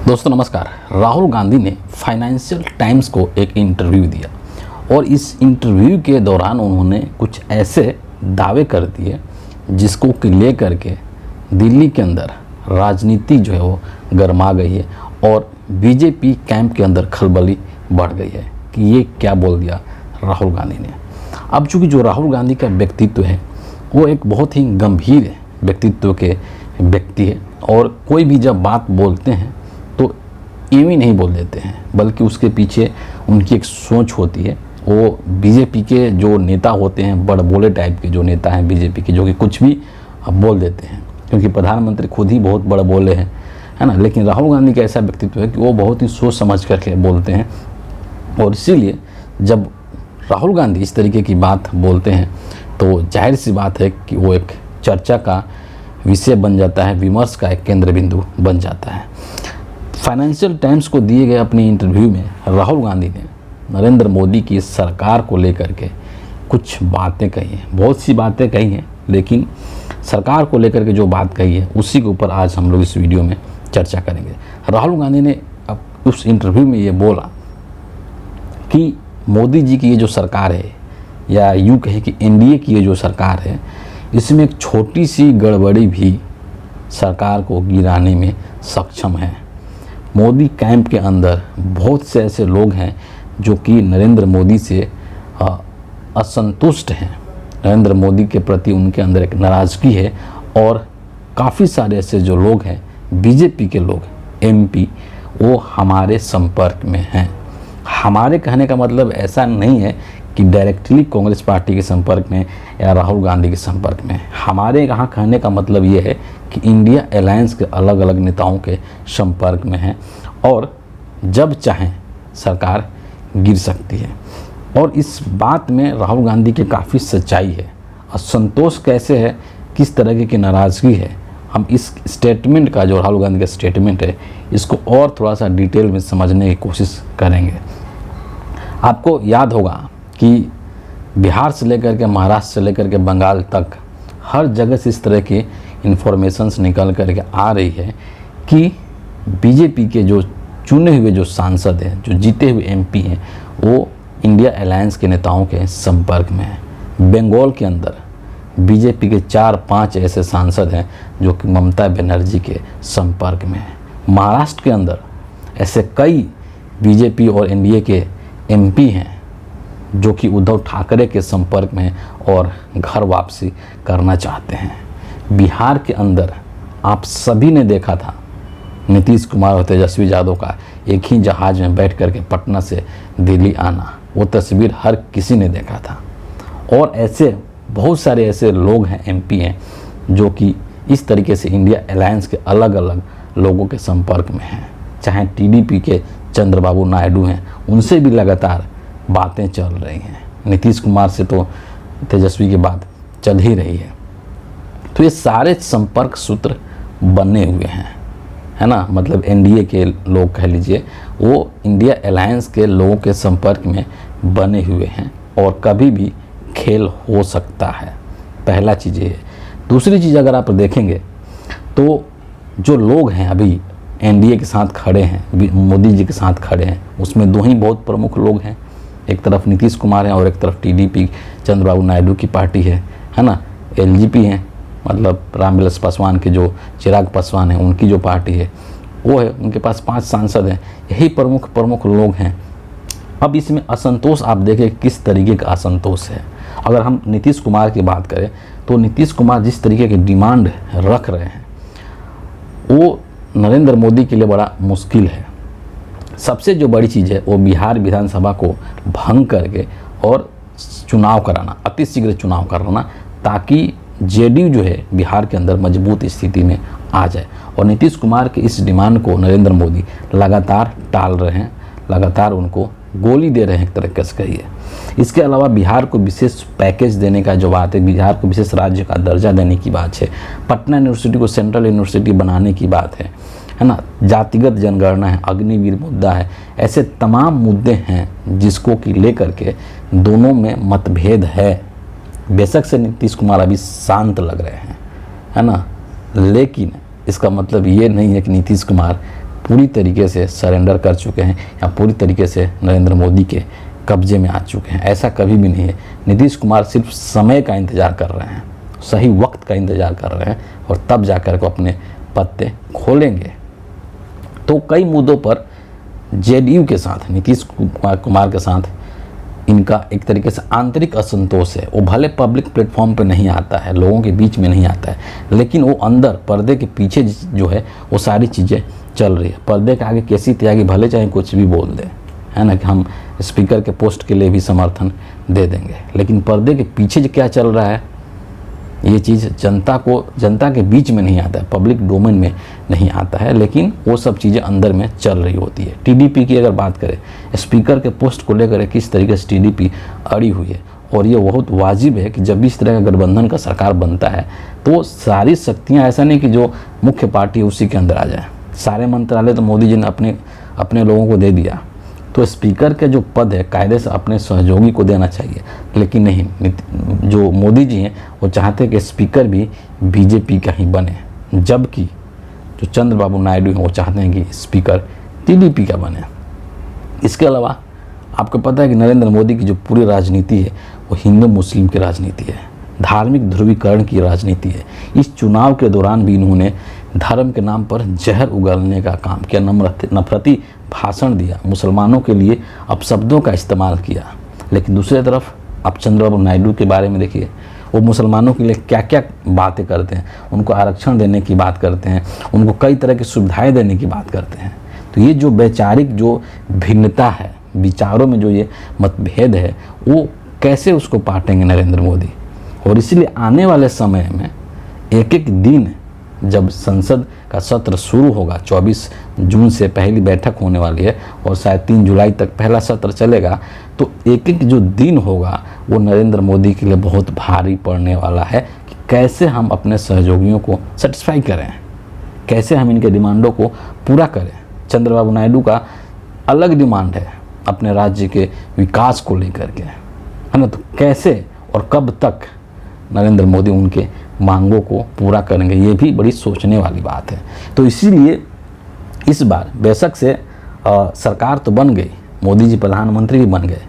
दोस्तों नमस्कार। राहुल गांधी ने फाइनेंशियल टाइम्स को एक इंटरव्यू दिया और इस इंटरव्यू के दौरान उन्होंने कुछ ऐसे दावे कर दिए जिसको ले करके दिल्ली के अंदर राजनीति जो है वो गर्मा गई है और बीजेपी कैंप के अंदर खलबली बढ़ गई है कि ये क्या बोल दिया राहुल गांधी ने। अब चूँकि जो राहुल गांधी का व्यक्तित्व है वो एक बहुत ही गंभीर व्यक्तित्व के व्यक्ति है और कोई भी जब बात बोलते हैं तो यूं ही नहीं बोल देते हैं, बल्कि उसके पीछे उनकी एक सोच होती है। वो बीजेपी के जो नेता होते हैं, बड़ बोले टाइप के जो नेता हैं बीजेपी के, जो कि कुछ भी बोल देते हैं, क्योंकि प्रधानमंत्री खुद ही बहुत बड़े बोले हैं, है ना। लेकिन राहुल गांधी का ऐसा व्यक्तित्व है कि वो बहुत ही सोच समझ करके बोलते हैं और इसीलिए जब राहुल गांधी इस तरीके की बात बोलते हैं तो जाहिर सी बात है कि वो एक चर्चा का विषय बन जाता है, विमर्श का एक केंद्र बिंदु बन जाता है। फाइनेंशियल टाइम्स को दिए गए अपने इंटरव्यू में राहुल गांधी ने नरेंद्र मोदी की सरकार को लेकर के कुछ बातें कही हैं, बहुत सी बातें कही हैं, लेकिन सरकार को लेकर के जो बात कही है उसी के ऊपर आज हम लोग इस वीडियो में चर्चा करेंगे। राहुल गांधी ने अब उस इंटरव्यू में ये बोला कि मोदी जी की ये जो सरकार है, या यूँ कहे कि एनडीए की ये जो सरकार है, इसमें एक छोटी सी गड़बड़ी भी सरकार को गिराने में सक्षम है। मोदी कैंप के अंदर बहुत से ऐसे लोग हैं जो कि नरेंद्र मोदी से असंतुष्ट हैं, नरेंद्र मोदी के प्रति उनके अंदर एक नाराज़गी है और काफ़ी सारे ऐसे जो लोग हैं बीजेपी के लोग, एमपी, वो हमारे संपर्क में हैं। हमारे कहने का मतलब ऐसा नहीं है कि डायरेक्टली कांग्रेस पार्टी के संपर्क में या राहुल गांधी के संपर्क में। हमारे यहाँ कहने का मतलब ये है कि इंडिया अलायंस के अलग अलग नेताओं के संपर्क में हैं और जब चाहें सरकार गिर सकती है। और इस बात में राहुल गांधी की काफ़ी सच्चाई है। असंतोष कैसे है, किस तरह की नाराज़गी है, हम इस स्टेटमेंट का, जो राहुल गांधी का स्टेटमेंट है, इसको और थोड़ा सा डिटेल में समझने की कोशिश करेंगे। आपको याद होगा कि बिहार से लेकर के महाराष्ट्र से लेकर के बंगाल तक हर जगह से इस तरह की इन्फॉर्मेशंस निकल करके आ रही है कि बीजेपी के जो चुने हुए जो सांसद हैं, जो जीते हुए एमपी हैं, वो इंडिया अलायंस के नेताओं के संपर्क में हैं। बंगाल के अंदर बीजेपी के 4-5 ऐसे सांसद हैं जो कि ममता बनर्जी के संपर्क में हैं। महाराष्ट्र के अंदर ऐसे कई बीजेपी और एनडीए के एमपी हैं जो कि उद्धव ठाकरे के संपर्क में और घर वापसी करना चाहते हैं। बिहार के अंदर आप सभी ने देखा था नीतीश कुमार और तेजस्वी यादव का एक ही जहाज़ में बैठ करके पटना से दिल्ली आना, वो तस्वीर हर किसी ने देखा था। और ऐसे बहुत सारे ऐसे लोग हैं, एमपी हैं, जो कि इस तरीके से इंडिया अलायंस के अलग अलग लोगों के संपर्क में हैं। चाहे टीडीपी के चंद्रबाबू नायडू हैं, उनसे भी लगातार बातें चल रही हैं। नीतीश कुमार से तो तेजस्वी की बात चल ही रही है। तो ये सारे संपर्क सूत्र बने हुए हैं, है ना। मतलब एनडीए के लोग कह लीजिए, वो इंडिया अलायंस के लोगों के संपर्क में बने हुए हैं और कभी भी खेल हो सकता है। पहला चीज़ ये है। दूसरी चीज़ अगर आप देखेंगे तो जो लोग हैं अभी एनडीए के साथ खड़े हैं, मोदी जी के साथ खड़े हैं, उसमें दो ही बहुत प्रमुख लोग हैं। एक तरफ नीतीश कुमार हैं और एक तरफ टीडीपी चंद्रबाबू नायडू की पार्टी है ना। एलजेपी हैं, मतलब रामविलास पासवान के जो चिराग पासवान हैं, उनकी जो पार्टी है वो है। उनके पास 5 सांसद हैं। यही प्रमुख लोग हैं। अब इसमें असंतोष आप देखें किस तरीके का असंतोष है। अगर हम नीतीश कुमार की बात करें तो नीतीश कुमार जिस तरीके की डिमांड रख रहे हैं वो नरेंद्र मोदी के लिए बड़ा मुश्किल है। सबसे जो बड़ी चीज़ है वो बिहार विधानसभा को भंग करके और चुनाव कराना, अतिशीघ्र चुनाव कराना, ताकि जेडीयू जो है बिहार के अंदर मजबूत स्थिति में आ जाए। और नीतीश कुमार के इस डिमांड को नरेंद्र मोदी लगातार टाल रहे हैं, लगातार उनको गोली दे रहे हैं, एक तरीके से कहिए। इसके अलावा बिहार को विशेष पैकेज देने का जो बात है, बिहार को विशेष राज्य का दर्जा देने की बात है, पटना यूनिवर्सिटी को सेंट्रल यूनिवर्सिटी बनाने की बात है ना, जातिगत जनगणना है, अग्निवीर मुद्दा है, ऐसे तमाम मुद्दे हैं जिसको कि लेकर के दोनों में मतभेद है। बेशक से नीतीश कुमार अभी शांत लग रहे हैं, है ना, लेकिन इसका मतलब ये नहीं है कि नीतीश कुमार पूरी तरीके से सरेंडर कर चुके हैं या पूरी तरीके से नरेंद्र मोदी के कब्जे में आ चुके हैं। ऐसा कभी भी नहीं है। नीतीश कुमार सिर्फ समय का इंतज़ार कर रहे हैं, सही वक्त का इंतज़ार कर रहे हैं और तब जाकर को अपने पत्ते खोलेंगे। तो कई मुद्दों पर जेडीयू के साथ, नीतीश कुमार के साथ इनका एक तरीके से आंतरिक असंतोष है। वो भले पब्लिक प्लेटफॉर्म पे नहीं आता है, लोगों के बीच में नहीं आता है, लेकिन वो अंदर पर्दे के पीछे जो है वो सारी चीज़ें चल रही है। पर्दे के आगे कैसी त्यागी भले चाहे कुछ भी बोल दे, है ना, कि हम स्पीकर के पोस्ट के लिए भी समर्थन दे देंगे, लेकिन पर्दे के पीछे जो क्या चल रहा है ये चीज़ जनता के बीच में नहीं आता है, पब्लिक डोमेन में नहीं आता है, लेकिन वो सब चीज़ें अंदर में चल रही होती है। टीडीपी की अगर बात करें, स्पीकर के पोस्ट को लेकर किस तरीके से टीडीपी अड़ी हुई है, और ये बहुत वाजिब है कि जब भी इस तरह का गठबंधन का सरकार बनता है तो सारी शक्तियाँ, ऐसा नहीं कि जो मुख्य पार्टी है उसी के अंदर आ जाए। सारे मंत्रालय तो मोदी जी ने अपने लोगों को दे दिया, तो स्पीकर के जो पद है कायदे से अपने सहयोगी को देना चाहिए, लेकिन नहीं, जो मोदी जी हैं वो चाहते हैं कि स्पीकर भी बीजेपी का ही बने, जबकि जो चंद्रबाबू नायडू हैं वो चाहते हैं कि स्पीकर टीडीपी का बने। इसके अलावा आपको पता है कि नरेंद्र मोदी की जो पूरी राजनीति है वो हिंदू मुस्लिम की राजनीति है, धार्मिक ध्रुवीकरण की राजनीति है। इस चुनाव के दौरान भी इन्होंने धर्म के नाम पर जहर उगलने का काम किया, नफरती भाषण दिया, मुसलमानों के लिए अपशब्दों का इस्तेमाल किया। लेकिन दूसरी तरफ आप चंद्रबाबू नायडू के बारे में देखिए, वो मुसलमानों के लिए क्या क्या बातें करते हैं, उनको आरक्षण देने की बात करते हैं, उनको कई तरह की सुविधाएं देने की बात करते हैं। तो ये जो वैचारिक जो भिन्नता है, विचारों में जो ये मतभेद है, वो कैसे उसको पाटेंगे नरेंद्र मोदी। और इसलिए आने वाले समय में एक एक दिन जब संसद का सत्र शुरू होगा, 24 जून से पहली बैठक होने वाली है और शायद 3 जुलाई तक पहला सत्र चलेगा, तो एक एक जो दिन होगा वो नरेंद्र मोदी के लिए बहुत भारी पड़ने वाला है कि कैसे हम अपने सहयोगियों को सेटिस्फाई करें, कैसे हम इनके डिमांडों को पूरा करें। चंद्रबाबू नायडू का अलग डिमांड है अपने राज्य के विकास को लेकर के, है ना, तो कैसे और कब तक नरेंद्र मोदी उनके मांगों को पूरा करेंगे, ये भी बड़ी सोचने वाली बात है। तो इसीलिए इस बार बेशक से सरकार तो बन गई, मोदी जी प्रधानमंत्री भी बन गए,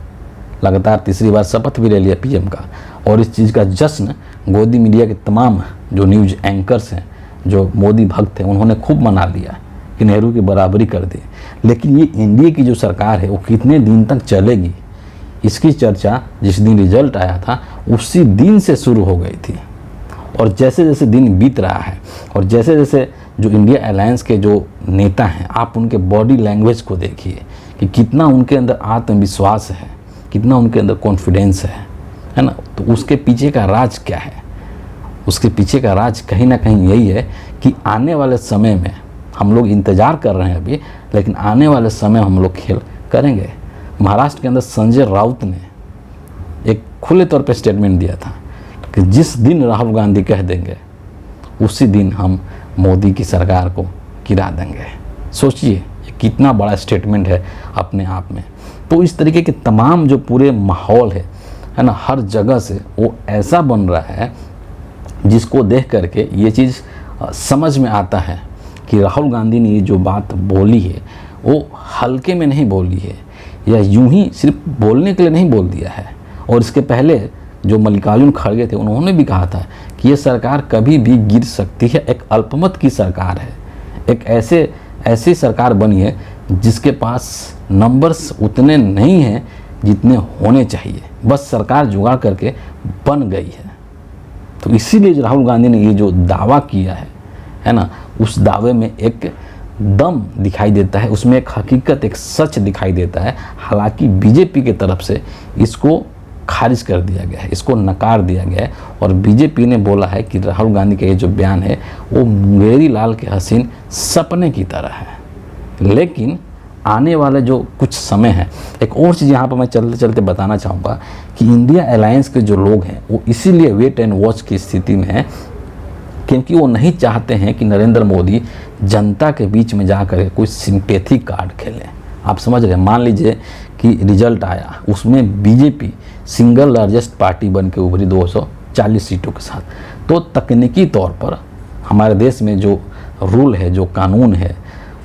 लगातार तीसरी बार शपथ भी ले लिया पीएम का, और इस चीज़ का जश्न गोदी मीडिया के तमाम जो न्यूज़ एंकर्स हैं, जो मोदी भक्त हैं, उन्होंने खूब मना लिया कि नेहरू की बराबरी कर दी। लेकिन ये एनडीए की जो सरकार है वो कितने दिन तक चलेगी, इसकी चर्चा जिस दिन रिजल्ट आया था उसी दिन से शुरू हो गई थी। और जैसे जैसे दिन बीत रहा है और जैसे जैसे जो इंडिया अलायंस के जो नेता हैं, आप उनके बॉडी लैंग्वेज को देखिए कि कितना उनके अंदर आत्मविश्वास है, कितना उनके अंदर कॉन्फिडेंस है ना। तो उसके पीछे का राज क्या है? उसके पीछे का राज कहीं ना कहीं यही है कि आने वाले समय में हम लोग इंतज़ार कर रहे हैं अभी, लेकिन आने वाले समय हम लोग खेल करेंगे। महाराष्ट्र के अंदर संजय राउत ने एक खुले तौर पे स्टेटमेंट दिया था कि जिस दिन राहुल गांधी कह देंगे उसी दिन हम मोदी की सरकार को गिरा देंगे। सोचिए ये कितना बड़ा स्टेटमेंट है अपने आप में। तो इस तरीके के तमाम जो पूरे माहौल है ना, हर जगह से वो ऐसा बन रहा है जिसको देख करके ये चीज़ समझ में आता है कि राहुल गांधी ने ये जो बात बोली है वो हल्के में नहीं बोली है, या यूं ही सिर्फ बोलने के लिए नहीं बोल दिया है। और इसके पहले जो मल्लिकार्जुन खड़गे थे उन्होंने भी कहा था कि ये सरकार कभी भी गिर सकती है, एक अल्पमत की सरकार है, एक ऐसी सरकार बनी है जिसके पास नंबर्स उतने नहीं हैं जितने होने चाहिए, बस सरकार जुगाड़ करके बन गई है। तो इसीलिए जो राहुल गांधी ने ये जो दावा किया है ना, उस दावे में एक दम दिखाई देता है, उसमें एक हकीकत, एक सच दिखाई देता है। हालांकि बीजेपी की तरफ से इसको खारिज कर दिया गया है, इसको नकार दिया गया है, और बीजेपी ने बोला है कि राहुल गांधी का ये जो बयान है वो मुंगेरी लाल के हसीन सपने की तरह है। लेकिन आने वाले जो कुछ समय है, एक और चीज़ यहाँ पर मैं चलते चलते बताना चाहूँगा कि इंडिया अलायंस के जो लोग हैं वो इसीलिए वेट एंड वॉच की स्थिति में है क्योंकि वो नहीं चाहते हैं कि नरेंद्र मोदी जनता के बीच में जाकर कोई सिंपैथी कार्ड खेले। आप समझ रहे हैं, मान लीजिए कि रिजल्ट आया, उसमें बीजेपी सिंगल लार्जेस्ट पार्टी बन के उभरी 240 सीटों के साथ, तो तकनीकी तौर पर हमारे देश में जो रूल है, जो कानून है,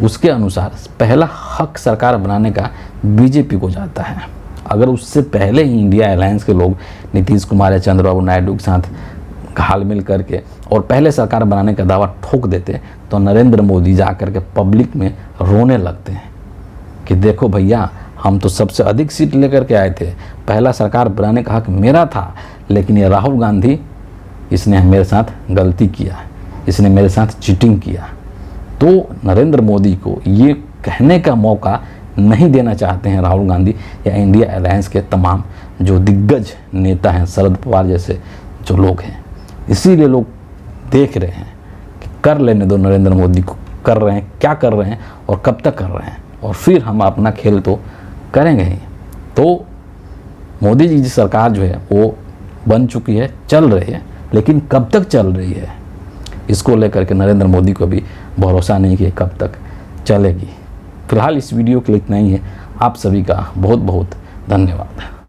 उसके अनुसार पहला हक सरकार बनाने का बीजेपी को जाता है। अगर उससे पहले ही इंडिया अलायंस के लोग नीतीश कुमार या चंद्रबाबू नायडू के साथ हाल मिल करके और पहले सरकार बनाने का दावा ठोक देते तो नरेंद्र मोदी जा कर के पब्लिक में रोने लगते हैं कि देखो भैया, हम तो सबसे अधिक सीट लेकर के आए थे, पहला सरकार बनाने का हक मेरा था, लेकिन ये राहुल गांधी, इसने मेरे साथ गलती किया, इसने मेरे साथ चीटिंग किया। तो नरेंद्र मोदी को ये कहने का मौका नहीं देना चाहते हैं राहुल गांधी या इंडिया अलायंस के तमाम जो दिग्गज नेता हैं, शरद पवार जैसे जो लोग हैं। इसीलिए लोग देख रहे हैं कि कर लेने दो नरेंद्र मोदी को, कर रहे हैं, क्या कर रहे हैं और कब तक कर रहे हैं, और फिर हम अपना खेल तो करेंगे ही। तो मोदी जी की सरकार जो है वो बन चुकी है, चल रही है, लेकिन कब तक चल रही है इसको लेकर के नरेंद्र मोदी को भी भरोसा नहीं कि कब तक चलेगी। फिलहाल इस वीडियो के लिए इतना ही है। आप सभी का बहुत बहुत धन्यवाद।